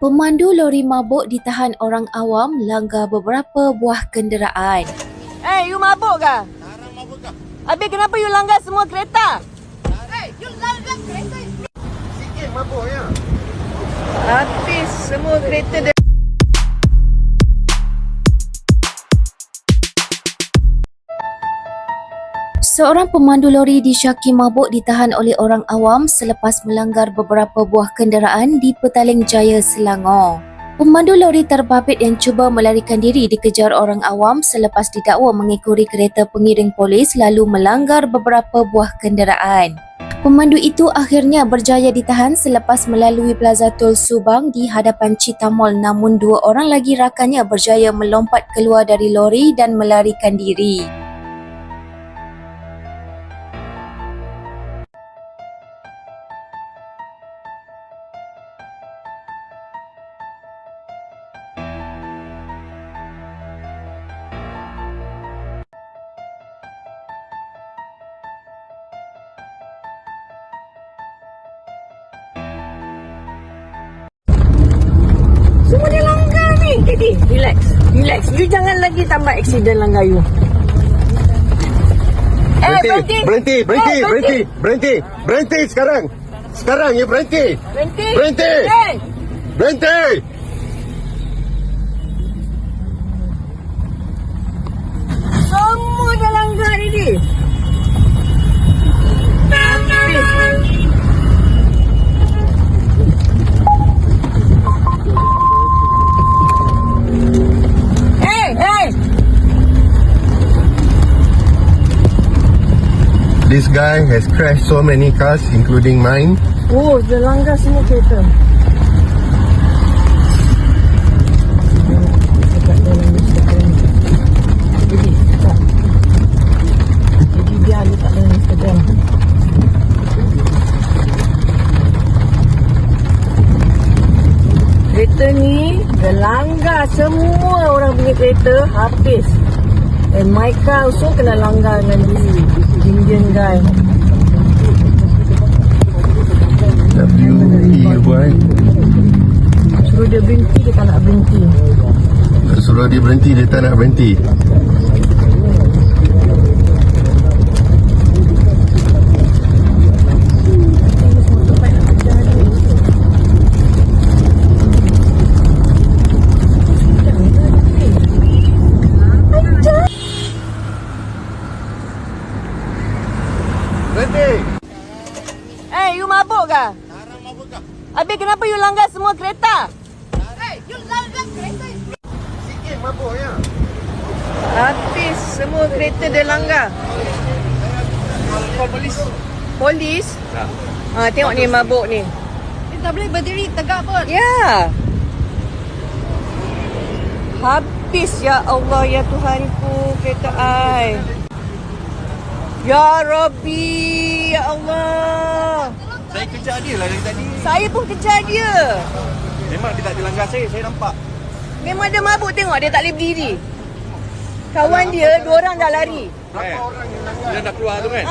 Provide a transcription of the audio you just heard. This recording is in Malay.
Pemandu lori mabuk ditahan orang awam langgar beberapa buah kenderaan. You mabuk ke? Haram mabuk kah? Habis kenapa you langgar semua kereta? You langgar kereta. Sikit mabuk ya. Habis semua kereta dia. Seorang pemandu lori disyaki mabuk ditahan oleh orang awam selepas melanggar beberapa buah kenderaan di Petaling Jaya, Selangor. Pemandu lori terbabit yang cuba melarikan diri dikejar orang awam selepas didakwa mengekori kereta pengiring polis lalu melanggar beberapa buah kenderaan. Pemandu itu akhirnya berjaya ditahan selepas melalui Plaza Tol Subang di hadapan Cheetah Mall, namun dua orang lagi rakannya berjaya melompat keluar dari lori dan melarikan diri. Semua dia langgar ni. Jadi, relax. You jangan lagi tambah aksiden langgar you. Berhenti sekarang. Sekarang you berhenti. Berhenti. Hey. Berhenti. Semua dah langgar ini. Habis. Hey. This guy has crashed so many cars including mine. Oh, dia langgar semua kereta. Jadi dia letak dalam Instagram. Kereta ni dia langgar semua orang punya kereta habis. And my car also kena langgar dengan this Indian guy. WE boy. Suruh dia berhenti, dia tak nak berhenti. Suruh dia berhenti, dia tak nak berhenti. Berhenti. You mabuk ke? Haram mabuk kah? Habis kenapa you langgar semua kereta? You langgar kereta. Sikit mabuk ya. Habis semua kereta dia langgar. Polis? Tengok ni mabuk ni. Dia tak boleh berdiri tegak pun. Ya. Habis ya Allah ya Tuhanku kereta ai. Ya Rabbi ya Allah. Saya kejar dia lah dari tadi. Saya pun kejar dia. Memang dia tak ada langgar saya nampak. Memang dia mabuk, tengok dia tak boleh berdiri. Kawan dia, dua orang dah lari. Berapa orang yang langgar? Dia dah keluar tu kan?